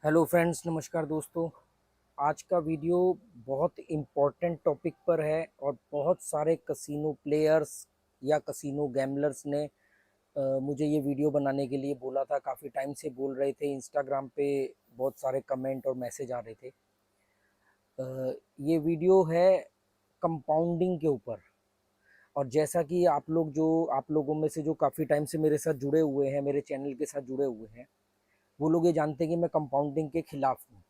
Hello friends, नमस्कार दोस्तों। आज का वीडियो बहुत इम्पोर्टेंट टॉपिक पर है और बहुत सारे कसिनो प्लेयर्स या कसिनो गैम्बलर्स ने मुझे ये वीडियो बनाने के लिए बोला था। काफ़ी टाइम से बोल रहे थे, इंस्टाग्राम पे बहुत सारे कमेंट और मैसेज आ रहे थे। ये वीडियो है कंपाउंडिंग के ऊपर। और जैसा कि आप लोगों में से जो काफ़ी टाइम से मेरे साथ जुड़े हुए हैं, मेरे चैनल के साथ जुड़े हुए हैं, वो लोग ये जानते हैं कि मैं कंपाउंडिंग के खिलाफ हूँ।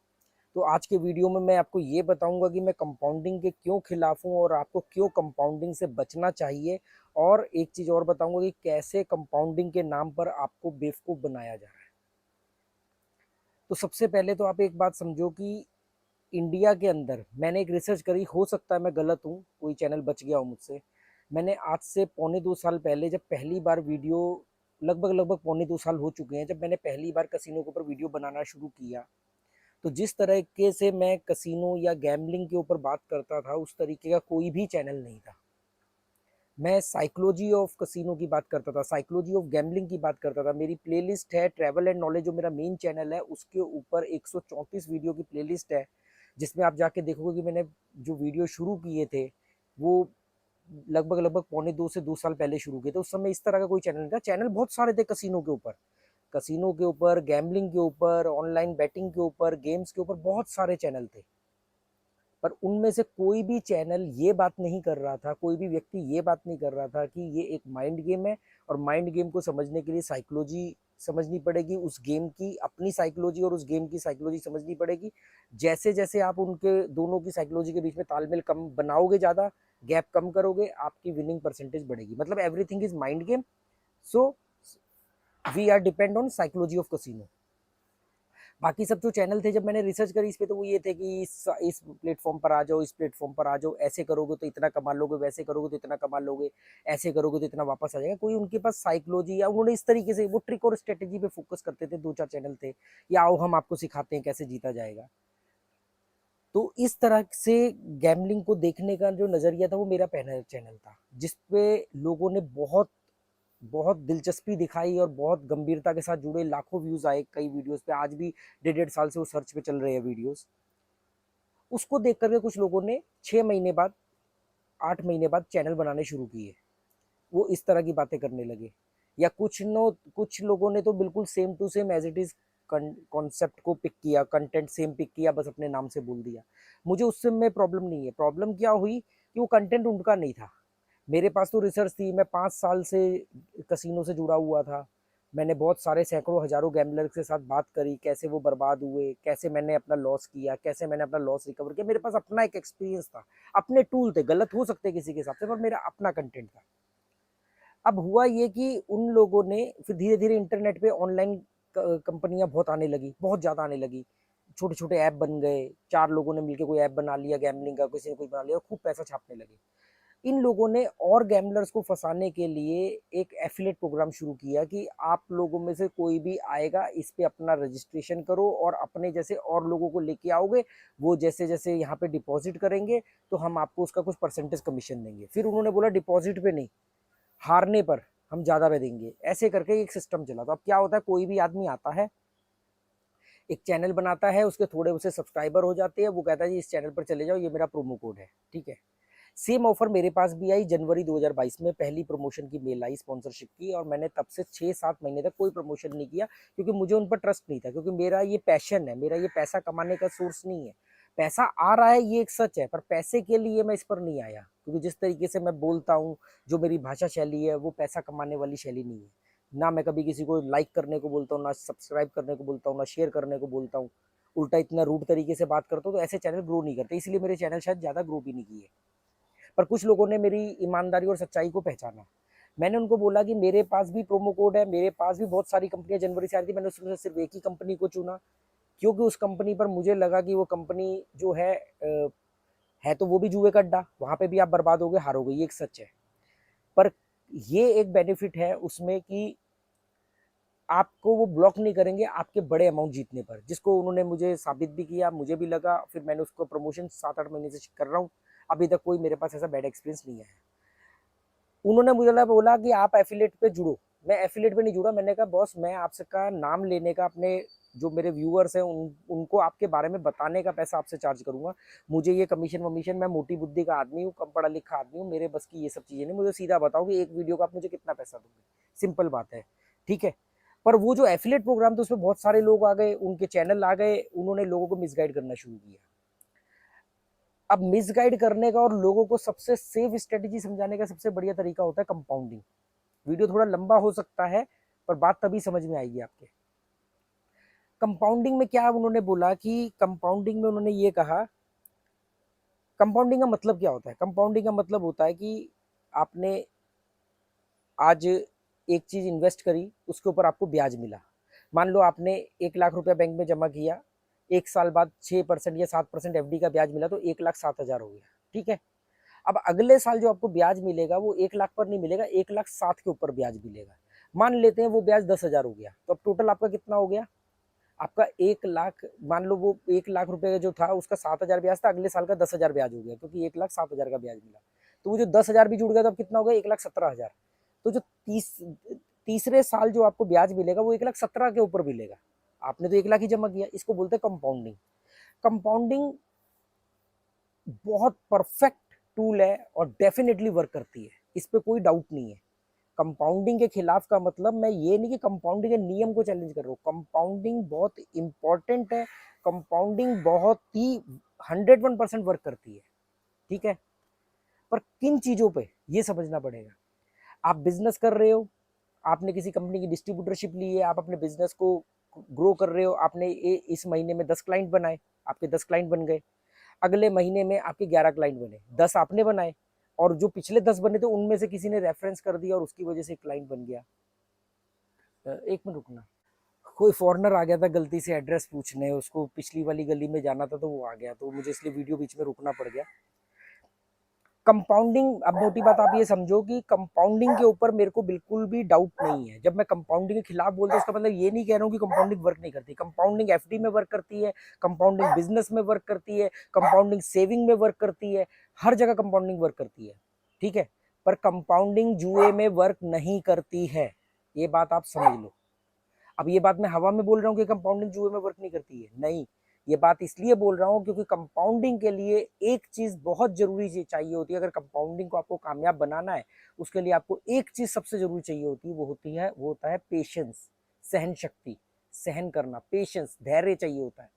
तो आज के वीडियो में मैं आपको ये बताऊंगा कि मैं कंपाउंडिंग के क्यों खिलाफ हूँ और आपको क्यों कंपाउंडिंग से बचना चाहिए। और एक चीज़ और बताऊंगा कि कैसे कंपाउंडिंग के नाम पर आपको बेवकूफ़ बनाया जा रहा है। तो सबसे पहले तो आप एक बात समझो कि इंडिया के अंदर मैंने एक रिसर्च करी, हो सकता है मैं गलत हूँ, कोई चैनल बच गया हो मुझसे। मैंने आज से पौने 2 साल पहले जब पहली बार वीडियो, लगभग लगभग पौने 2 साल हो चुके हैं जब मैंने पहली बार कसिनो के ऊपर वीडियो बनाना शुरू किया, तो जिस तरीके से मैं कसिनो या गैम्बलिंग के ऊपर बात करता था उस तरीके का कोई भी चैनल नहीं था। मैं साइकोलॉजी ऑफ कसिनो की बात करता था, साइकोलॉजी ऑफ गैम्बलिंग की बात करता था। मेरी प्लेलिस्ट है ट्रैवल एंड नॉलेज, जो मेरा मेन चैनल है, उसके ऊपर 134 वीडियो की प्लेलिस्ट है, जिसमें आप जाके देखोगे कि मैंने जो वीडियो शुरू किए थे वो लगभग लगभग पौने 2 से 2 साल पहले शुरू किए थे। उस समय इस तरह का कोई चैनल नहीं था। चैनल बहुत सारे थे कसिनो के ऊपर, कसिनो के ऊपर, गैम्बलिंग के ऊपर, ऑनलाइन बैटिंग के ऊपर, गेम्स के ऊपर बहुत सारे चैनल थे। पर उनमें से कोई भी चैनल ये बात नहीं कर रहा था, कोई भी व्यक्ति ये बात नहीं कर रहा था कि ये एक माइंड गेम है और माइंड गेम को समझने के लिए साइकोलॉजी समझनी पड़ेगी, उस गेम की अपनी साइकोलॉजी और उस गेम की साइकोलॉजी समझनी पड़ेगी। जैसे जैसे आप उनके दोनों की साइकोलॉजी के बीच में तालमेल कम बनाओगे, ज़्यादा गैप कम करोगे, आपकी विनिंग परसेंटेज बढ़ेगी। मतलब everything is mind game. So we are depend on psychology of casino. बाकी सब जो चैनल थे, जब मैंने रिसर्च करी इस पे, तो वो ये थे कि इस प्लेटफॉर्म पर आ जाओ, इस प्लेटफॉर्म पर आ जाओ, ऐसे करोगे तो इतना कमा लोगे, वैसे करोगे तो इतना कमा लोगे, ऐसे करोगे तो इतना वापस आ जाएगा। कोई उनके पास साइकोलॉजी, या उन्होंने इस तरीके से वो ट्रिक और स्ट्रेटेजी पे फोकस करते थे। 2-4 चैनल थे, या आओ हम आपको सिखाते हैं कैसे जीता जाएगा। तो इस तरह से गैमलिंग को देखने का जो नजरिया था वो मेरा पहला चैनल था, जिसपे लोगों ने बहुत बहुत दिलचस्पी दिखाई और बहुत गंभीरता के साथ जुड़े। लाखों व्यूज आए कई वीडियोस पे, आज भी 1.5 साल से वो सर्च पे चल रहे हैं वीडियोस। उसको देख करके कुछ लोगों ने 6 महीने बाद, 8 महीने बाद चैनल बनाने शुरू किए। वो इस तरह की बातें करने लगे। या कुछ लोगों ने तो बिल्कुल same to same as it is concept को पिक किया, कंटेंट सेम पिक किया, बस अपने नाम से बोल दिया। मुझे उससे में प्रॉब्लम नहीं है। प्रॉब्लम क्या हुई कि वो कंटेंट उनका नहीं था। मेरे पास तो रिसर्च थी, मैं 5 साल से कसिनो से जुड़ा हुआ था। मैंने बहुत सारे सैकड़ों हजारों गैम्बलर के साथ बात करी, कैसे वो बर्बाद हुए, कैसे मैंने अपना लॉस किया, कैसे मैंने अपना लॉस रिकवर किया। मेरे पास अपना एक एक्सपीरियंस था, अपने टूल थे, गलत हो सकते किसी के हिसाब से, पर मेरा अपना कंटेंट था। अब हुआ ये कि उन लोगों ने फिर धीरे धीरे इंटरनेट पे ऑनलाइन कंपनियां बहुत आने लगी, बहुत ज़्यादा आने लगी। छोटे छोटे ऐप बन गए, 4 लोगों ने मिलकर कोई ऐप बना लिया गैमलिंग का, किसी ने कुछ बना लिया, और खूब पैसा छापने लगे। इन लोगों ने और गैमलर्स को फंसाने के लिए एक एफिलेट प्रोग्राम शुरू किया कि आप लोगों में से कोई भी आएगा, इस पे अपना रजिस्ट्रेशन करो और अपने जैसे और लोगों को लेके आओगे। वो जैसे जैसे यहाँ पे डिपॉजिट करेंगे तो हम आपको उसका कुछ परसेंटेज कमीशन देंगे। फिर उन्होंने बोला डिपॉजिट पे नहीं, हारने पर हम ज़्यादा पे देंगे। ऐसे करके एक सिस्टम चला। तो अब क्या होता है, कोई भी आदमी आता है, एक चैनल बनाता है, उसके थोड़े उसे सब्सक्राइबर हो जाते हैं, वो कहता है जी इस चैनल पर चले जाओ, ये मेरा प्रोमो कोड है, ठीक है। सेम ऑफर मेरे पास भी आई जनवरी 2022 में, पहली प्रमोशन की मेल आई स्पॉन्सरशिप की, और मैंने तब से 6-7 महीने तक कोई प्रमोशन नहीं किया, क्योंकि मुझे उन पर ट्रस्ट नहीं था। क्योंकि मेरा ये पैशन है, मेरा ये पैसा कमाने का सोर्स नहीं है। पैसा आ रहा है ये एक सच है, पर पैसे के लिए मैं इस पर नहीं आया। क्योंकि जिस तरीके से मैं बोलता हूँ, जो मेरी भाषा शैली है, वो पैसा कमाने वाली शैली नहीं है। ना मैं कभी किसी को लाइक करने को बोलता हूँ, ना सब्सक्राइब करने को बोलता हूँ, ना शेयर करने को बोलता हूँ। उल्टा इतना रूड तरीके से बात करता हूँ, तो ऐसे चैनल ग्रो नहीं करते। इसलिए मेरे चैनल शायद ज़्यादा ग्रो भी नहीं किए। पर कुछ लोगों ने मेरी ईमानदारी और सच्चाई को पहचाना। मैंने उनको बोला कि मेरे पास भी प्रोमो कोड है, मेरे पास भी बहुत सारी कंपनियां जनवरी से आ रही थी, मैंने उसमें से सिर्फ एक ही कंपनी को चुना, क्योंकि उस कंपनी पर मुझे लगा कि वो कंपनी जो है तो वो भी जुए का अड्डा, वहां पे भी आप बर्बाद होगे, हारोगे, ये एक सच है। पर ये एक बेनिफिट है उसमें कि आपको वो ब्लॉक नहीं करेंगे आपके बड़े अमाउंट जीतने पर, जिसको उन्होंने मुझे साबित भी किया, मुझे भी लगा। फिर मैंने उसको प्रमोशन 7-8 महीने से कर रहा हूँ। अभी तक कोई मेरे पास ऐसा बैड एक्सपीरियंस नहीं है। उन्होंने मुझे बोला कि आप एफिलेट पे जुड़ो। मैं एफिलेट पे नहीं जुड़ा। मैंने कहा बॉस, मैं आपसे का नाम लेने का अपने जो मेरे व्यूअर्स हैं उनको आपके बारे में बताने का पैसा आपसे चार्ज करूंगा। मुझे ये कमीशन वमीशन, मैं मोटी बुद्धि का आदमी हूँ, कम पढ़ा लिखा आदमी हूँ, मेरे बस की ये सब चीज़ें नहीं। मुझे सीधा बताओ कि एक वीडियो का आप मुझे कितना पैसा दोगे, सिंपल बात है, ठीक है। पर वो जो एफिलिएट प्रोग्राम था उसमें बहुत सारे लोग आ गए, उनके चैनल आ गए, उन्होंने लोगों को मिसगाइड करना शुरू किया। अब मिसगाइड करने का और लोगों को सबसे सेफ स्ट्रेटेजी समझाने का सबसे बढ़िया तरीका होता है कंपाउंडिंग। वीडियो थोड़ा लंबा हो सकता है पर बात तभी समझ में आएगी आपके। कंपाउंडिंग में क्या उन्होंने बोला कि कंपाउंडिंग में उन्होंने ये कहा, कंपाउंडिंग का मतलब क्या होता है? कंपाउंडिंग का मतलब होता है कि आपने आज एक चीज इन्वेस्ट करी, उसके ऊपर आपको ब्याज मिला। मान लो आपने 1 लाख रुपया बैंक में जमा किया, 1 साल बाद 6% या 7% एफडी का ब्याज मिला, तो 1,07,000 हो गया, ठीक है। अब अगले साल जो आपको ब्याज मिलेगा वो 1 लाख पर नहीं मिलेगा, 1,07,000 के ऊपर ब्याज मिलेगा। मान लेते हैं वो ब्याज 10,000 हो गया, तो अब टोटल आपका कितना हो गया? आपका 1 लाख, मान लो वो 1 लाख रुपए का जो था उसका 7,000 ब्याज था, अगले साल का 10,000 ब्याज हो गया, क्योंकि 1,07,000 का ब्याज मिला। तो वो जो 10,000 भी जुड़ गया तो अब कितना हो गया? 1,17,000। तो जो तीसरे साल जो आपको ब्याज मिलेगा वो 1,17,000 के ऊपर मिलेगा। आपने तो 1 लाख ही जमा किया। इसको बोलते हैं कंपाउंडिंग। कंपाउंडिंग बहुत परफेक्ट टूल है और डेफिनेटली वर्क करती है, इस पे कोई डाउट नहीं है। कंपाउंडिंग के खिलाफ का मतलब मैं ये नहीं कि कंपाउंडिंग के नियम को चैलेंज कर रहा हूँ। कंपाउंडिंग बहुत इंपॉर्टेंट है, कंपाउंडिंग बहुत ही 101% वर्क करती है, ठीक है। पर किन चीजों पे ये समझना पड़ेगा। आप बिजनेस कर रहे हो, आपने किसी कंपनी की डिस्ट्रीब्यूटरशिप ली है, आप अपने बिजनेस को ग्रो कर रहे हो, आपने इस महीने में 10 क्लाइंट बनाए, आपके 10 क्लाइंट बन गए। अगले महीने में आपके 11 क्लाइंट बने, 10 आपने बनाए, और जो पिछले 10 बने थे उनमें से किसी ने रेफरेंस कर दिया और उसकी वजह से क्लाइंट बन गया। एक मिनट रुकना, कोई फॉरेनर आ गया था गलती से एड्रेस पूछने, उसको पिछली वाली गली में जाना था तो वो आ गया, तो मुझे इसलिए वीडियो बीच में रुकना पड़ गया। कंपाउंडिंग, अब मोटी बात आप ये समझो कि कंपाउंडिंग के ऊपर मेरे को बिल्कुल भी डाउट नहीं है। जब मैं कंपाउंडिंग के खिलाफ बोलता हूँ उसका मतलब ये नहीं कह रहा हूँ कि कंपाउंडिंग वर्क नहीं करती। कंपाउंडिंग एफडी में वर्क करती है, कंपाउंडिंग बिजनेस में वर्क करती है, कंपाउंडिंग सेविंग में वर्क करती है, हर जगह कंपाउंडिंग वर्क करती है, ठीक है। पर कंपाउंडिंग जुए में वर्क नहीं करती है, ये बात आप समझ लो। अब ये बात मैं हवा में बोल रहा हूँ कि कंपाउंडिंग जुए में वर्क नहीं करती है, नहीं। ये बात इसलिए बोल रहा हूँ क्योंकि कंपाउंडिंग के लिए एक चीज बहुत जरूरी चाहिए होती है। अगर कंपाउंडिंग को आपको कामयाब बनाना है, उसके लिए आपको एक चीज सबसे जरूरी चाहिए होती है, वो होता है पेशेंस, सहन शक्ति, सहन करना, पेशेंस, धैर्य चाहिए होता है।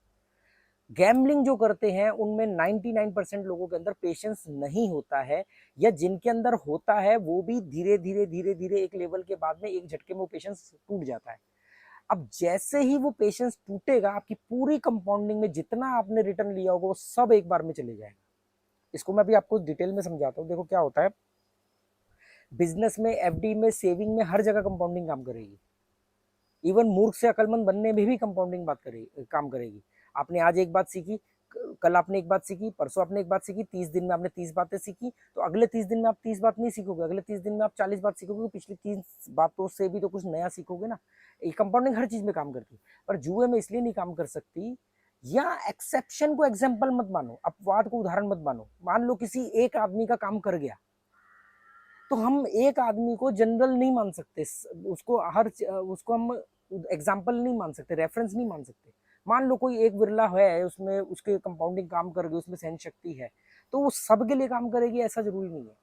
गैम्बलिंग जो करते हैं उनमें 99% लोगों के अंदर पेशेंस नहीं होता है, या जिनके अंदर होता है वो भी धीरे धीरे धीरे धीरे एक लेवल के बाद में एक झटके में वो पेशेंस टूट जाता है। अब जैसे ही वो पेशेंस टूटेगा, आपकी पूरी कंपाउंडिंग में जितना आपने रिटर्न लिया होगा वो सब एक बार में चले जाएगा। इसको मैं अभी आपको डिटेल में समझाता हूँ। देखो क्या होता है, बिजनेस में, एफडी में, सेविंग में, हर जगह कंपाउंडिंग काम करेगी। इवन मूर्ख से अकलमंद बनने में भी कंपाउंडिंग बात करेगी, काम करेगी। आपने आज एक बात सीखी, कल आपने एक बात सीखी, परसों आपने एक बात सीखी, 30 दिन में आपने 30 बातें सीखी, तो अगले 30 दिन में आप 30 बात नहीं सीखोगे, अगले 30 दिन में आप 40 बात सीखोगे। पिछली 30 बातों से भी तो कुछ नया सीखोगे ना। ये कंपाउंडिंग हर चीज में काम करती है, पर जुए में इसलिए नहीं काम कर सकती, या एक्सेप्शन को एग्जाम्पल मत मानो, अपवाद को उदाहरण मत मानो। मान लो किसी एक आदमी का काम कर गया, तो हम एक आदमी को जनरल नहीं मान सकते, उसको हम एग्जाम्पल नहीं मान सकते, रेफरेंस नहीं मान सकते। मान लो कोई एक बिरला है, उसमें उसके कंपाउंडिंग काम कर गई, उसमें सहन शक्ति है, तो वो सबके लिए काम करेगी ऐसा जरूरी नहीं है।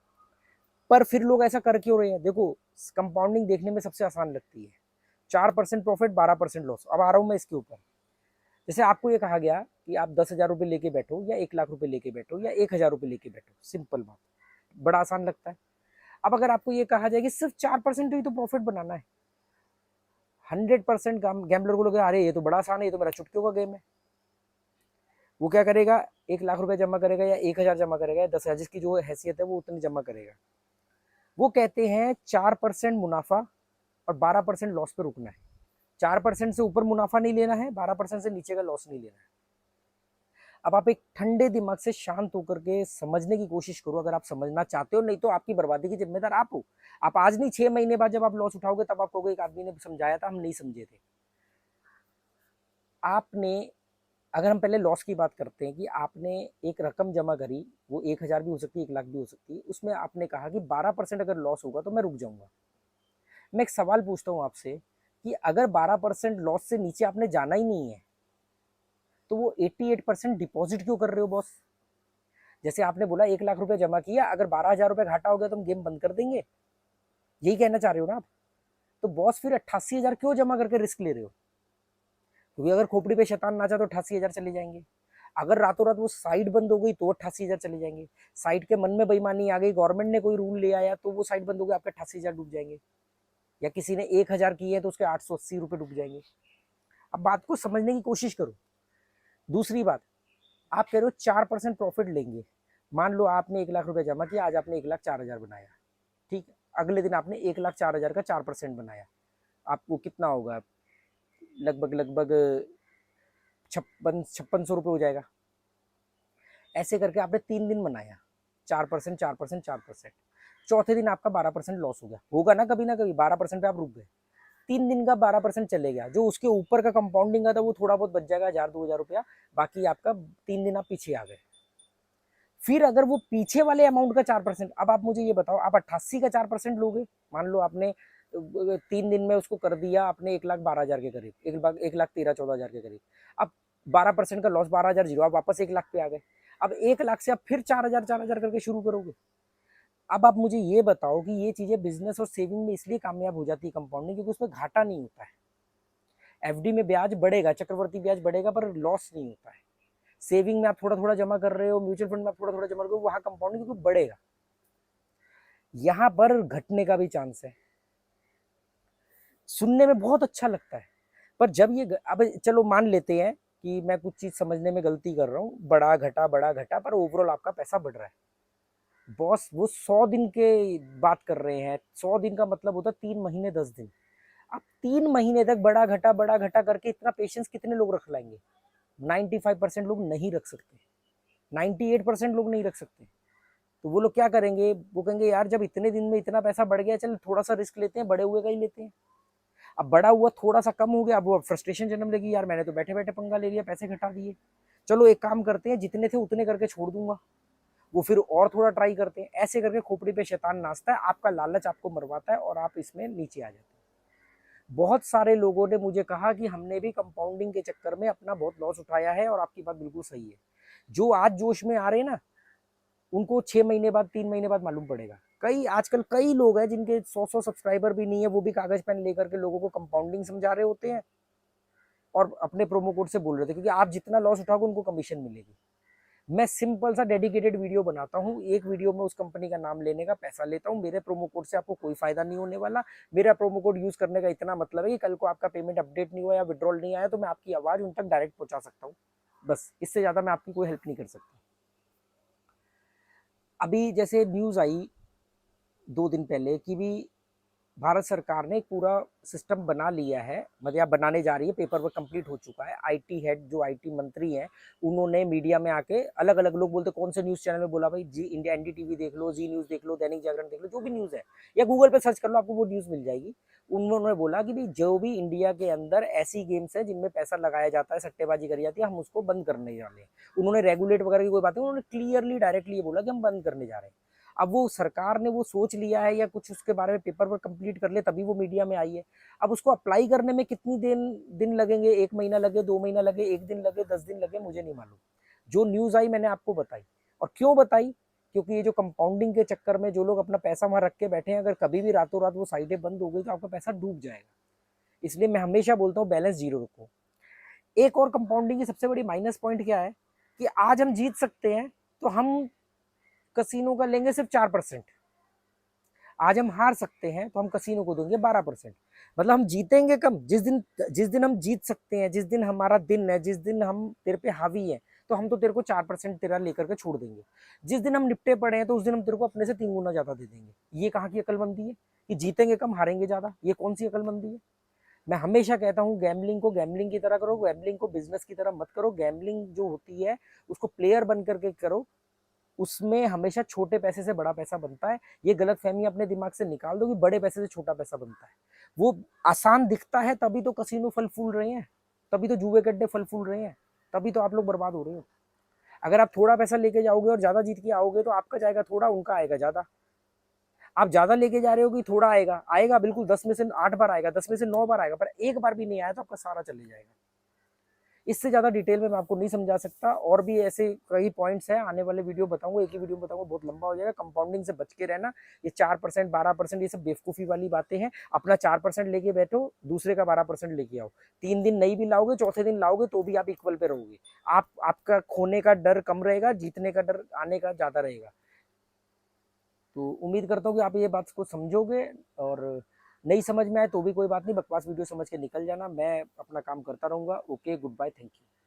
पर फिर लोग ऐसा कर क्यों रहे हैं? देखो, कंपाउंडिंग देखने में सबसे आसान लगती है, 4% प्रॉफिट, 12% लॉस। अब आ रहा हूं मैं इसके ऊपर। जैसे आपको ये कहा गया कि आप 10,000 रुपये लेके बैठो, या 1 लाख रुपए लेके बैठो, या 1,000 रुपये लेके बैठो, सिंपल बात, बड़ा आसान लगता है। अब अगर आपको ये कहा जाए कि सिर्फ 4% ही तो प्रॉफिट बनाना है, 100% गैम्बलर को लगे अरे ये तो बड़ा आसान है, ये तो मेरा चुटकियों का गेम है। वो क्या करेगा, 1 लाख रुपए जमा करेगा, या 1,000 जमा करेगा, या 10,000, जिसकी जो हैसियत है वो उतनी जमा करेगा। वो कहते हैं 4% मुनाफा और 12% लॉस पे रुकना है। 4% से ऊपर मुनाफा नहीं लेना है, 12% से नीचे का लॉस नहीं लेना है। अब आप एक ठंडे दिमाग से शांत होकर के समझने की कोशिश करो, अगर आप समझना चाहते हो, नहीं तो आपकी बर्बादी की जिम्मेदार आप हो। आप आज नहीं, 6 महीने बाद जब आप लॉस उठाओगे तब आप कहोगे एक आदमी ने समझाया था, हम नहीं समझे थे। आपने, अगर हम पहले लॉस की बात करते हैं कि आपने एक रकम जमा करी, वो 1,000 भी हो सकती है, 1 लाख भी हो सकती है, उसमें आपने कहा कि 12% अगर लॉस होगा तो मैं रुक जाऊंगा। मैं एक सवाल पूछता हूँ आपसे कि अगर 12% लॉस से नीचे आपने जाना ही नहीं है तो वो 88% डिपॉजिट क्यों कर रहे हो बॉस? जैसे आपने बोला 1 लाख रुपए जमा किया, अगर 12,000 रुपए घाटा हो गया तो हम गेम बंद कर देंगे, यही कहना चाह रहे हो ना आप? तो बॉस फिर 88,000 क्यों जमा करके रिस्क ले रहे हो? क्योंकि अगर खोपड़ी पे शैतान नाचा तो 88,000 चले जाएंगे। अगर रातों रात वो साइट बंद हो गई तो 88,000 चले जाएंगे। साइट के मन में बेईमानी आ गई, गवर्नमेंट ने कोई रूल ले आया तो वो साइट बंद हो गई, आपके 88,000 डूब जाएंगे। या किसी ने 1,000 किए तो उसके 880 रुपए डूब जाएंगे। अब बात को समझने की कोशिश करो। दूसरी बात, आप कह रहे हो 4% प्रॉफिट लेंगे। मान लो आपने 1 लाख रुपए जमा किया, आज आपने 1,04,000 बनाया, ठीक है। अगले दिन आपने 1,04,000 का 4% बनाया, आपको कितना होगा? लगभग लगभग 5600 रुपये हो जाएगा। ऐसे करके आपने 3 दिन बनाया, 4%, 4%, 4%। चौथे दिन आपका 12% लॉस हो गया, होगा ना कभी ना कभी। 12% पे आप रुक गए, 3 दिन का 12% चले गया, जो उसके ऊपर का कंपाउंडिंग का था वो थोड़ा बहुत बच जाएगा, 1,000-2,000 रुपया। बाकी आपका 3 दिन आप पीछे आ गए। फिर अगर वो पीछे वाले अमाउंट का 4%, अब आप मुझे ये बताओ, आप 88 का 4% लोगे? मान लो आपने 3 दिन में उसको कर दिया आपने 1,12,000 के करीब, 1,13,14,000 के करीब। अब 12% का लॉस, 12,000 जीरो, आप वापस 1 लाख पे आ गए। अब 1 लाख से आप फिर 4,000 करके शुरू करोगे। अब आप मुझे ये बताओ कि ये चीजें बिजनेस और सेविंग में इसलिए कामयाब हो जाती है कंपाउंडिंग, क्योंकि उसमें घाटा नहीं होता है। एफडी में ब्याज बढ़ेगा, चक्रवर्ती ब्याज बढ़ेगा, पर लॉस नहीं होता है। सेविंग में आप थोड़ा थोड़ा जमा कर रहे हो, म्यूचुअल फंड में आप थोड़ा थोड़ा जमा कर रहे हो, वहां कंपाउंडिंग क्योंकि बढ़ेगा, यहां पर घटने का भी चांस है। सुनने में बहुत अच्छा लगता है, पर जब ये अब चलो मान लेते हैं कि मैं कुछ चीज समझने में गलती कर रहा हूँ, बड़ा घटा, पर ओवरऑल आपका पैसा बढ़ रहा है। बॉस वो 100 दिन के बात कर रहे हैं, 100 दिन का मतलब होता है 3 महीने 10 दिन। अब 3 महीने तक बड़ा घटा करके इतना पेशेंस कितने लोग रख लाएंगे? 95% लोग नहीं रख सकते, 98% लोग नहीं रख सकते। तो वो लोग क्या करेंगे? वो कहेंगे यार जब इतने दिन में इतना पैसा बढ़ गया, चल थोड़ा सा रिस्क लेते हैं, बड़े हुए का ही लेते हैं। अब बड़ा हुआ थोड़ा सा कम हो गया, अब वो फ्रस्ट्रेशन जन्म लेगी, यार मैंने तो बैठे बैठे पंगा ले लिया, पैसे घटा दिए, चलो एक काम करते हैं, जितने थे उतने करके छोड़ दूंगा। वो फिर और थोड़ा ट्राई करते हैं, ऐसे करके खोपड़ी पे शैतान नाचता है, आपका लालच आपको मरवाता है और आप इसमें नीचे आ जाते हैं। बहुत सारे लोगों ने मुझे कहा कि हमने भी कंपाउंडिंग के चक्कर में अपना बहुत लॉस उठाया है, और आपकी बात बिल्कुल सही है। जो आज जोश में आ रहे हैं ना, उनको 6 महीने बाद 3 महीने बाद मालूम पड़ेगा। आजकल कई लोग हैं जिनके 100 सब्सक्राइबर भी नहीं है, वो भी कागज पेन लेकर के लोगों को कंपाउंडिंग समझा रहे होते हैं और अपने प्रोमो कोड से बोल रहे थे, क्योंकि आप जितना लॉस उठाओगे उनको कमीशन मिलेगी। मैं सिंपल सा डेडिकेटेड वीडियो बनाता हूँ, एक वीडियो में उस कंपनी का नाम लेने का पैसा लेता हूँ। मेरे प्रोमो कोड से आपको कोई फायदा नहीं होने वाला। मेरा प्रोमो कोड यूज करने का इतना मतलब है कि कल को आपका पेमेंट अपडेट नहीं हुआ या विड्रॉल नहीं आया तो मैं आपकी आवाज उन तक डायरेक्ट पहुंचा सकता हूँ, बस इससे ज्यादा मैं आपकी कोई हेल्प नहीं कर सकता। अभी जैसे न्यूज आई 2 दिन पहले कि भी भारत सरकार ने एक पूरा सिस्टम बना लिया है, मतलब बनाने जा रही है, पेपर वर्क कंप्लीट हो चुका है। आईटी हेड जो आईटी मंत्री हैं, उन्होंने मीडिया में आके अलग अलग लोग बोलते कौन से न्यूज चैनल में बोला, भाई जी इंडिया एनडीटीवी देख लो, जी न्यूज देख लो, दैनिक जागरण देख लो, जो भी न्यूज है, या गूगल पे सर्च कर लो, आपको वो न्यूज मिल जाएगी। उन्होंने बोला कि भाई जो भी इंडिया के अंदर ऐसी गेम्स है जिनमें पैसा लगाया जाता है, सट्टेबाजी करी जाती है, हम उसको बंद करने वाले हैं। उन्होंने रेगुलेट वगैरह की कोई बात नहीं, उन्होंने क्लियरली डायरेक्टली ये बोला कि हम बंद करने जा रहे हैं। अब वो सरकार ने वो सोच लिया है या कुछ उसके बारे में पेपर वर्क कंप्लीट कर ले तभी वो मीडिया में आई है। अब उसको अप्लाई करने में कितनी दिन लगेंगे, 1 महीना लगे, 2 महीना लगे, 1 दिन लगे, 10 दिन लगे, मुझे नहीं मालूम। जो न्यूज आई मैंने आपको बताई। और क्यों बताई? क्योंकि ये जो कंपाउंडिंग के चक्कर में जो लोग अपना पैसा वहां रख के बैठे हैं, अगर कभी भी रातों रात वो साइटें बंद हो गई तो आपका पैसा डूब जाएगा। इसलिए मैं हमेशा बोलता हूँ बैलेंस जीरो रखो। एक और कंपाउंडिंग की सबसे बड़ी माइनस पॉइंट क्या है कि आज हम जीत सकते हैं तो हम कसिनो का लेंगे सिर्फ 4%। आज हम हार सकते हैं तो हम कसिनो को देंगे 12%। मतलब हम जीतेंगे कम। जिस दिन हम जीत सकते हैं, जिस दिन हमारा दिन है, जिस दिन हम तेरे पे हावी है, तो हम तो तेरे को 4% तेरा लेकर के छोड़ देंगे। जिस दिन हम निपटे पड़े हैं तो उस दिन हम तेरे को अपने से 3 गुना ज्यादा दे देंगे। ये कहाँ की अकलमंदी है कि जीतेंगे कम हारेंगे ज्यादा? ये कौन सी अकलमंदी है? मैं हमेशा कहता हूँ गैम्बलिंग को गैम्बलिंग की तरह करो, गैम्बलिंग को बिजनेस की तरह मत करो। गैम्बलिंग जो होती है उसको प्लेयर बन करके करो, उसमें हमेशा छोटे पैसे से बड़ा पैसा बनता है। ये गलत फहमी अपने दिमाग से निकाल दो कि बड़े पैसे से छोटा पैसा बनता है। वो आसान दिखता है, तभी तो कसिनो फल फूल रहे हैं, तभी तो जुए के अड्डे फल फूल रहे हैं, तभी तो आप लोग बर्बाद हो रहे हो। अगर आप थोड़ा पैसा लेके जाओगे और ज्यादा जीत के आओगे तो आपका जाएगा थोड़ा, उनका आएगा ज्यादा। आप ज़्यादा लेके जा रहे हो कि थोड़ा आएगा, आएगा बिल्कुल 10 में से 8 बार आएगा, 10 में से 9 बार आएगा, पर एक बार भी नहीं आया तो आपका सारा चले जाएगा। इससे ज़्यादा डिटेल में मैं आपको नहीं समझा सकता, और भी ऐसे कई पॉइंट्स हैं, आने वाले वीडियो बताऊंगा, एक ही वीडियो में बताऊंगा, बहुत लंबा हो जाएगा। कंपाउंडिंग से बच के रहना, ये 4% 12% ये सब बेवकूफ़ी वाली बातें हैं। अपना 4% लेके बैठो, दूसरे का 12% लेके आओ, 3 दिन नहीं भी लाओगे, चौथे दिन लाओगे तो भी आप इक्वल पे रहोगे। आपका खोने का डर कम रहेगा, जीतने का डर आने का ज़्यादा रहेगा। तो उम्मीद करता हूँ कि आप ये बात को समझोगे, और नहीं समझ में आए तो भी कोई बात नहीं, बकवास वीडियो समझ के निकल जाना, मैं अपना काम करता रहूँगा। Okay, good bye, thank you.